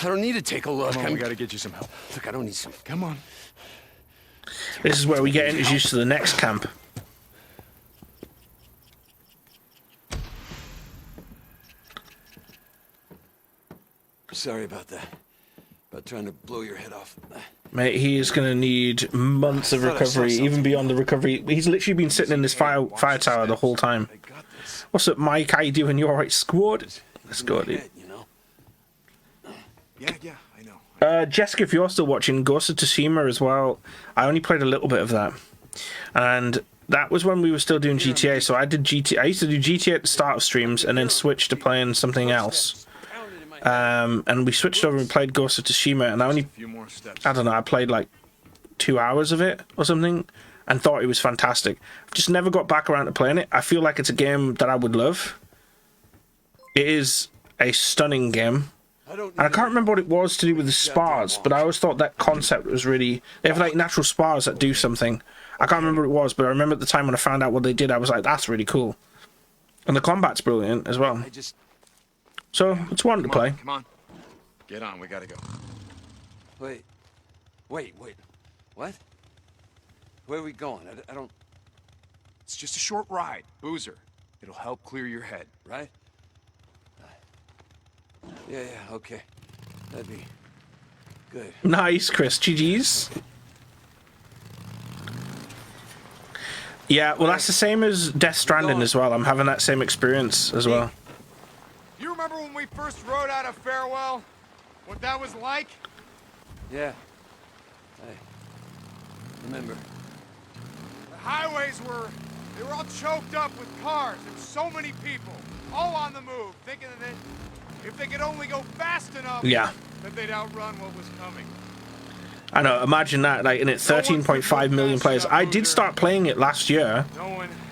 I don't need to take a look. Come on, we gotta get you some help. Look, I don't need some. Come on. This is where we get introduced to the next camp. Sorry about that. About trying to blow your head off. Mate, he is going to need months of recovery, even beyond the recovery. He's literally been sitting in this fire tower the whole time. What's up, Mike? How you doing? You alright, squad? Let's go, dude. Yeah, I know. Jessica, if you're still watching, Ghost of Tsushima as well. I only played a little bit of that. And that was when we were still doing GTA, so I did GTA. I used to do GTA at the start of streams and then switch to playing something else. And we switched over and played Ghost of Tsushima, and I don't know, I played like 2 hours of it or something and thought it was fantastic. I've just never got back around to playing it. I feel like it's a game that I would love. It is a stunning game. And I can't remember what it was to do with the spars, but I always thought that concept was really... They have like natural spars that do something. I can't remember what it was, but I remember at the time when I found out what they did, I was like, that's really cool. And the combat's brilliant as well. So, it's one to play. Come on. Get on, we gotta go. Wait. What? Where are we going? I don't... It's just a short ride, Boozer. It'll help clear your head. Right? Yeah, okay. That'd be good. Nice, Chris. GG's. Yeah, well, that's the same as Death Stranding as well. I'm having that same experience as well. You remember when we first rode out of Farewell? What that was like? Yeah. I remember. The highways they were all choked up with cars and so many people, all on the move, thinking that if they could only go fast enough, that they'd outrun what was coming. I know, imagine that, like, in it 13.5 million players. I did start playing it last year.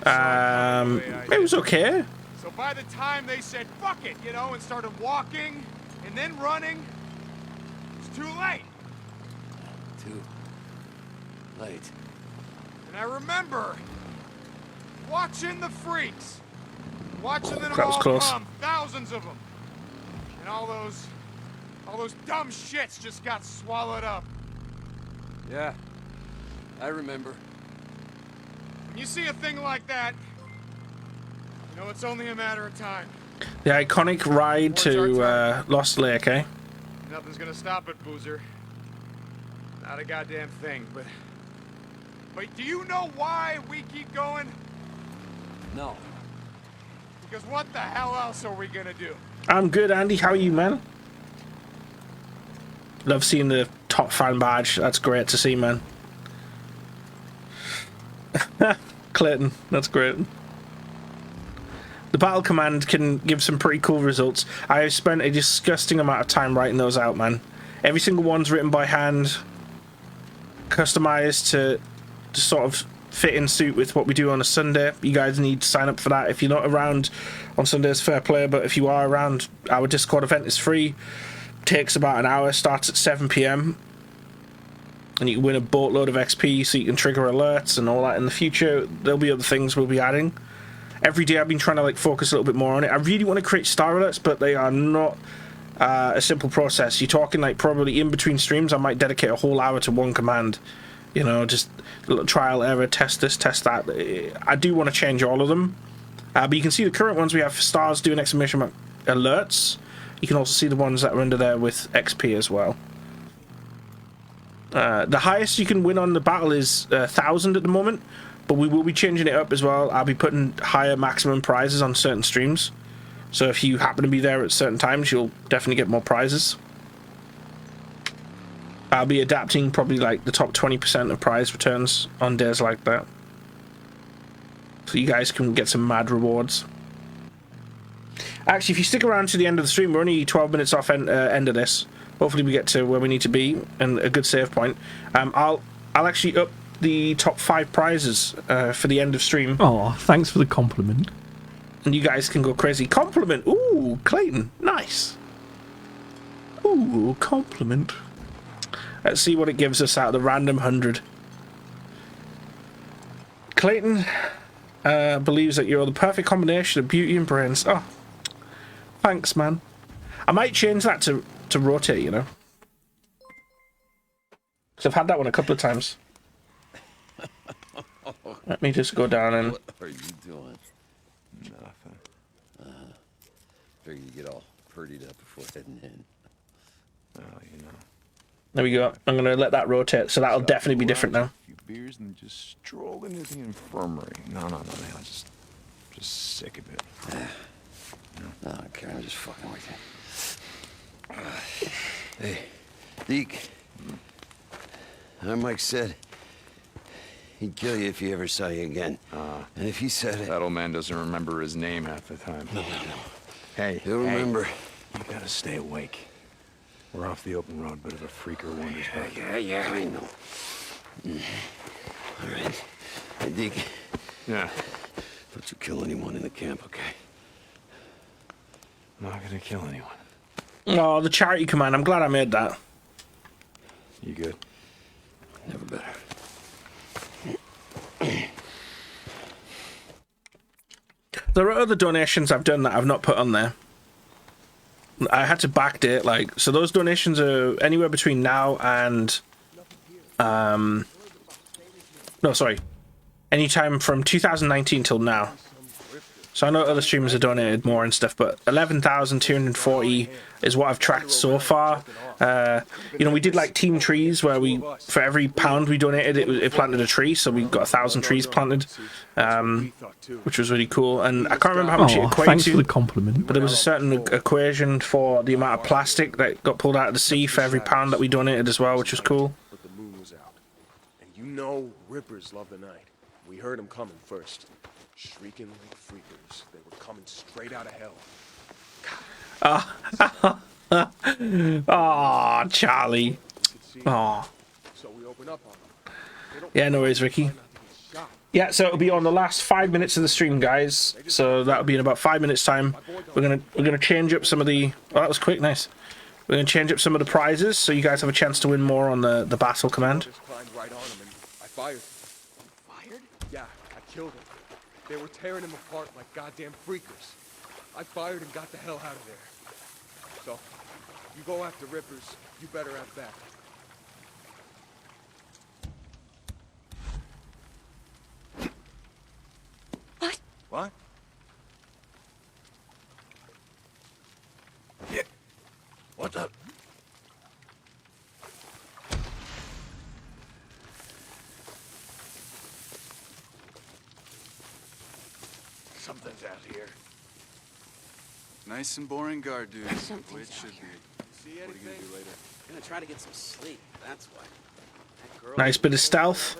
It was okay. So by the time they said, fuck it, you know, and started walking and then running, it's too late. Too late. And I remember watching the freaks Watching them That was all close. come, thousands of them. And all those dumb shits just got swallowed up. Yeah, I remember. When you see a thing like that, you know it's only a matter of time. The iconic ride to Lost Lake, eh? Nothing's gonna stop it, Boozer. Not a goddamn thing, but do you know why we keep going? No. Because what the hell else are we gonna do? I'm good, Andy. How are you, man? Love seeing the top fan badge. That's great to see, man. Clayton, that's great. The battle command can give some pretty cool results. I have spent a disgusting amount of time writing those out, man. Every single one's written by hand, customized to sort of fit in suit with what we do on a Sunday. You guys need to sign up for that. If you're not around on Sundays, fair play, but if you are around, our Discord event is free. Takes about an hour, starts at 7 PM, and you can win a boatload of XP so you can trigger alerts and all that in the future. There'll be other things we'll be adding. Every day I've been trying to like focus a little bit more on it. I really want to create star alerts, but they are not a simple process. You're talking like probably in between streams I might dedicate a whole hour to one command. You know, just a little trial error, test this, test that. I do want to change all of them. But you can see the current ones we have for stars doing exclamation mark alerts. You can also see the ones that are under there with XP as well. The highest you can win on the battle is 1,000 at the moment, but we will be changing it up as well. I'll be putting higher maximum prizes on certain streams. So if you happen to be there at certain times, you'll definitely get more prizes. I'll be adapting probably like the top 20% of prize returns on days like that. So you guys can get some mad rewards. Actually, if you stick around to the end of the stream, we're only 12 minutes off end of this. Hopefully we get to where we need to be and a good save point. I'll actually up the top 5 prizes for the end of stream. Oh, thanks for the compliment. And you guys can go crazy. Compliment! Ooh, Clayton. Nice. Ooh, compliment. Let's see what it gives us out of the random 100. Clayton believes that you're the perfect combination of beauty and brains. Oh, thanks, man. I might change that to rotate, you know. Because I've had that one a couple of times. Let me just go down and... What are you doing? Nothing. Figure you get all purdied up before heading in. Well, you know. There we go. I'm going to let that rotate, so that'll definitely be different now. A few beers and just stroll into the infirmary. No, man. I'm just sick of it. No, okay, I'm just fucking with you. Hey, Deke. Our Mike said he'd kill you if he ever saw you again. And if he said it... That old man doesn't remember his name half the time. No. Hey, He'll remember. You gotta stay awake. We're off the open road, but if a freaker wanders back... Yeah, I know. All right. Hey, Deke. Yeah. Don't you kill anyone in the camp, okay? I'm not gonna kill anyone. Oh, the charity command. I'm glad I made that. You good? Never better. There are other donations I've done that I've not put on there. I had to backdate, like, so those donations are anywhere between now and no, sorry, anytime from 2019 till now. So I know other streamers have donated more and stuff, but 11,240 is what I've tracked so far. You know, we did like team trees where we, for every pound we donated, it planted a tree, so we got 1,000 trees planted, which was really cool. And I can't remember how much it equated thanks to, for the compliment. but there was a certain equation for the amount of plastic that got pulled out of the sea for every pound that we donated as well, which was cool. But the moon was out. And you know Rippers love the night. We heard them coming first. Shrieking like freakers. They were coming straight out of hell. Oh, Charlie. Oh. So we open up on them. Yeah, no worries, Ricky. Yeah, so it'll be on the last 5 minutes of the stream, guys. So that'll be in about 5 minutes' time. We're gonna change up some of the... Oh, that was quick, nice. We're gonna change up some of the prizes, so you guys have a chance to win more on the battle command. Climbed right on him and I fired. Fired? Yeah, I killed him. They were tearing him apart like goddamn freakers. I fired and got the hell out of there. So, you go after Rippers, you better have that. What? What? Yeah. What the? Something's out here. Nice and boring guard duty. Something's Which should out here. be. What are you gonna do later? Gonna try to get some sleep, that's why. That girl Nice bit of stealth.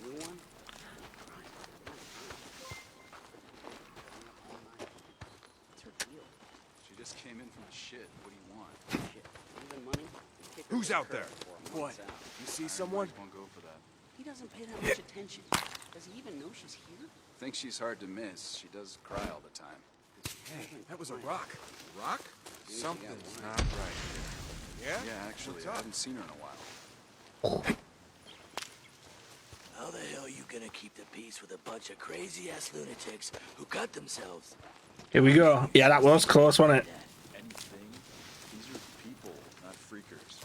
new one? What's her deal? She just came in from the shit. What do you want? Shit. Even money? Kick her Who's to the out there? curb for a What? month's out. You see someone? Won't go for that. He doesn't pay that much attention. Does he even know she's here? Think she's hard to miss. She does cry all the time. Hey, that was a rock. Rock? Something's not right here. Yeah? Yeah, actually, What's I up? haven't seen her in a while. How the hell you gonna keep the peace with a bunch of crazy-ass lunatics who cut themselves? Here we go. Yeah, that was close, wasn't it? Anything? These are people, not freakers.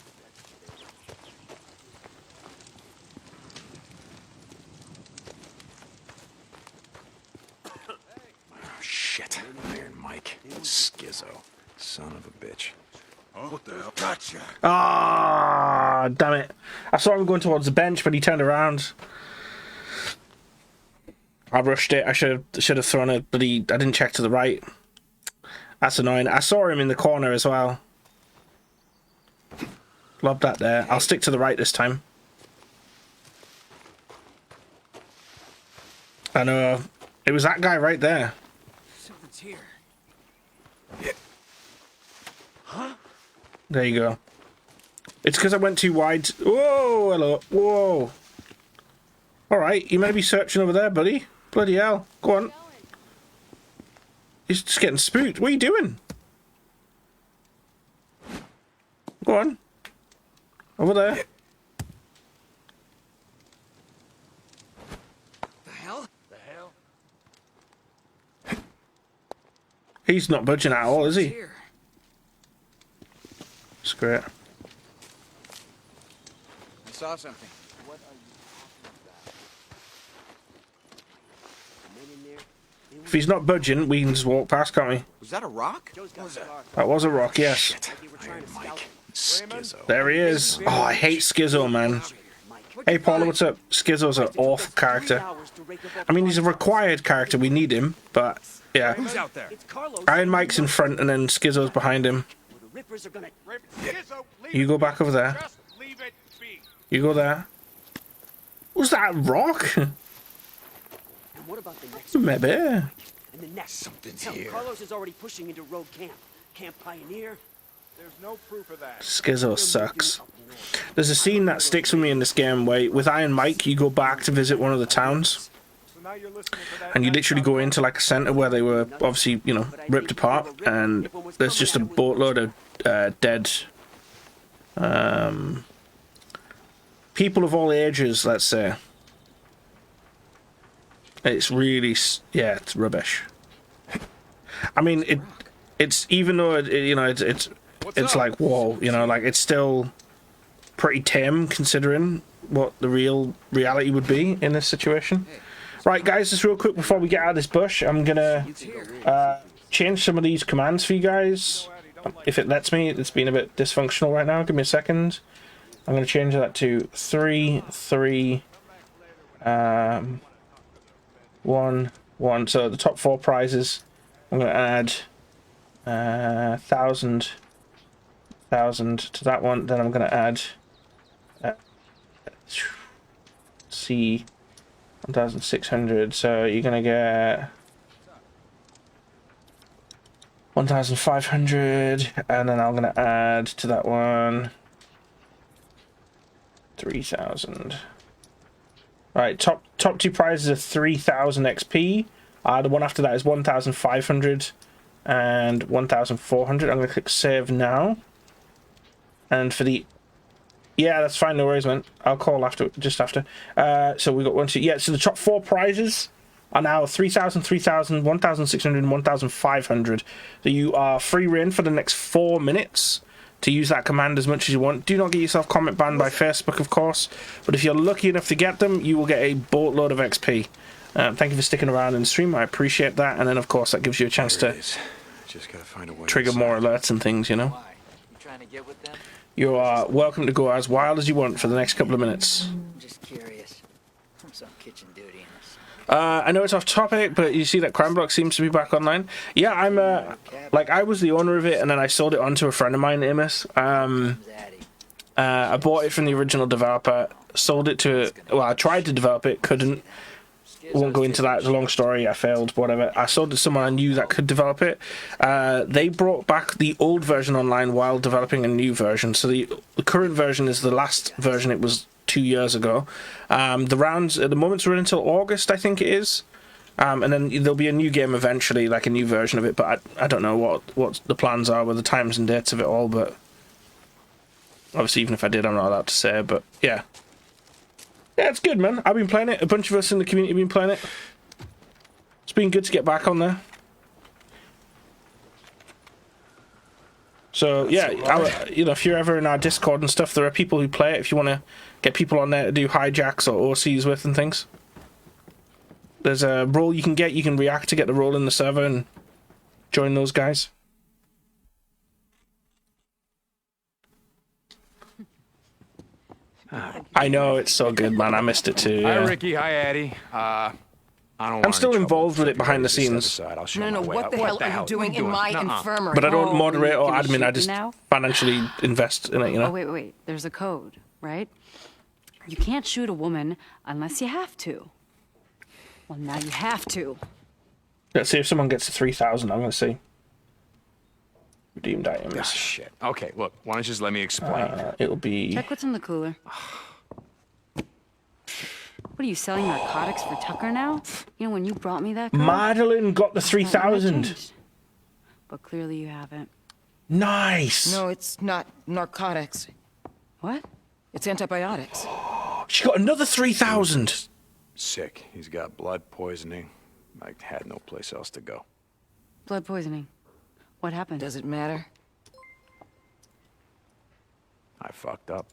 Oh, shit. Iron Mike. Schizo. Son of a bitch. What the hell? Gotcha. Ah, damn it. I saw him going towards the bench, but he turned around. I rushed it. I should have thrown it, but I didn't check to the right. That's annoying. I saw him in the corner as well. Lobbed that there. I'll stick to the right this time. I know. It was that guy right there. Something's here. There you go. It's because I went too wide. Whoa, hello. Whoa. Alright, you may be searching over there, buddy. Bloody hell. Go on. He's just getting spooked. What are you doing? Go on. Over there. The hell? The hell? He's not budging at all, is he? Here. Screw it. I saw something. If he's not budging, we can just walk past, can't we? Was that a rock? What was that? That was a rock, yes. Shit. Iron Mike. Schizo. There he is. Oh, I hate Schizo, man. Hey, Paula, what's up? Schizo's an awful character. I mean, he's a required character. We need him, but yeah. Who's out there? Iron Mike's in front, and then Schizo's behind him. Rippers are gonna... Schizo, leave You it go be. back over there. Just leave it be. You go there. Was that a rock? And what about the next Maybe. And the next? Something's Tell me, here. Carlos is already pushing into Road Camp. Camp Pioneer. There's no proof of that. Schizo sucks. There's a scene that sticks with me in this game where with Iron Mike you go back to visit one of the towns So now you're listening to that. and you literally go into like a centre where they were obviously, you know, ripped apart, and there's just a boatload of dead people of all ages, let's say. It's really, yeah, it's rubbish. I mean, it's even though you know it's like whoa, you know, like it's still pretty tame considering what the real reality would be in this situation. Right, guys, just real quick before we get out of this bush, I'm gonna change some of these commands for you guys if it lets me. It's been a bit dysfunctional right now. Give me a second. I'm gonna change that to 3 3 1 1. So the top 4 prizes, I'm gonna add 1,000 to that one. Then I'm gonna add see 1,600. So you're gonna get 1,500, and then I'm gonna add to that one 3,000. Right, top 2 prizes are 3,000 XP. The one after that is 1,500 and 1,400. I'm gonna click save now. And for the that's fine, no worries, man. I'll call after, just after. So we got 1, 2, yeah. So the top 4 prizes are now 3,000, 3,000, 1,600, and 1,500. So you are free reign for the next 4 minutes to use that command as much as you want. Do not get yourself comment banned by Facebook, of course, but if you're lucky enough to get them, you will get a boatload of XP. Thank you for sticking around in the stream, I appreciate that, and then of course that gives you a chance to just gotta find a way trigger more alerts and things, you know. You trying to get with them? You are welcome to go as wild as you want for the next couple of minutes. I'm just curious. I'm some kitchen duty in this. I know it's off topic, but you see that Crime Block seems to be back online. Yeah, I'm like I was the owner of it, and then I sold it on to a friend of mine, Amos. I bought it from the original developer, sold it to. Well, I tried to develop it, couldn't. Won't go into that. It's a long story. I failed. Whatever. I sold it to someone I knew that could develop it. They brought back the old version online while developing a new version. So the current version is the last version. It was 2 years ago. The rounds at the moment are until August, I think it is. And then there'll be a new game eventually, like a new version of it. But I don't know what the plans are with the times and dates of it all. But obviously, even if I did, I'm not allowed to say. But yeah. Yeah, it's good, man. I've been playing it. A bunch of us in the community have been playing it. It's been good to get back on there. So, yeah, you know, if you're ever in our Discord and stuff, there are people who play it if you want to get people on there to do hijacks or OCs with and things. There's a role you can get. You can react to get the role in the server and join those guys. I know, it's so good, man. I missed it too. Yeah. Hi, Ricky. Hi, Addie. I'm still involved with it behind the scenes. No, what the hell are you doing in my infirmary? But I don't moderate or admin, I just financially invest in it, you know? Oh, wait. There's a code, right? You can't shoot a woman unless you have to. Well, now you have to. Let's see if someone gets to 3,000. I'm going to see. Redeemed items. Ah, shit. Okay, look, why don't you just let me explain? It'll be... Check what's in the cooler. What are you, selling narcotics for Tucker now? You know, when you brought me that code, Madeline got the 3,000. But clearly you haven't. Nice. No, it's not narcotics. What? It's antibiotics. She got another 3,000. Sick. He's got blood poisoning. I had no place else to go. Blood poisoning. What happened? Does it matter? I fucked up.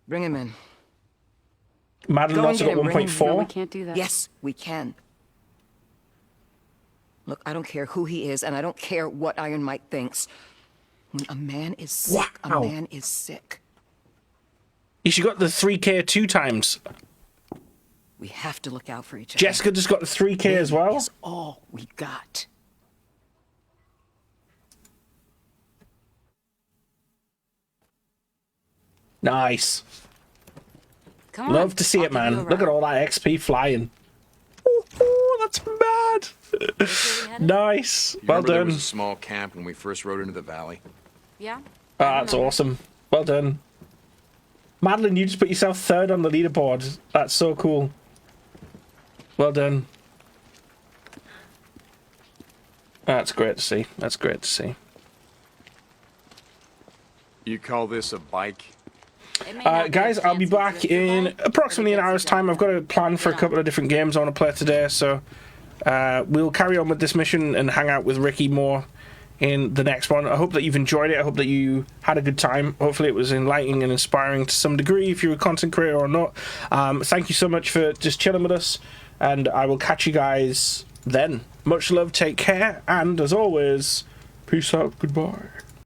Bring him in. Madeline also got 1.4. No, we can't do that. Yes, we can. Look, I don't care who he is, and I don't care what Iron Mike thinks. When a man is sick, a man is sick. She got the 3K 2 times. We have to look out for each other. Jessica just got the 3K as well. That's all we got. Nice. Come on. Love to see it, man. Look at all that XP flying. Oh, that's mad. Nice. Well There done. was a small camp when we first rode into the valley. Yeah. That's awesome. Well done. Madeline, you just put yourself 3rd on the leaderboard. That's so cool. Well done. That's great to see. That's great to see. You call this a bike? Guys, I'll be back in approximately an hour's time. I've got a plan for a couple of different games I want to play today, so we'll carry on with this mission and hang out with Ricky more in the next one. I hope that you've enjoyed it. I hope that you had a good time. Hopefully it was enlightening and inspiring to some degree, if you're a content creator or not. Thank you so much for just chilling with us, and I will catch you guys then. Much love, take care, and as always, peace out, goodbye.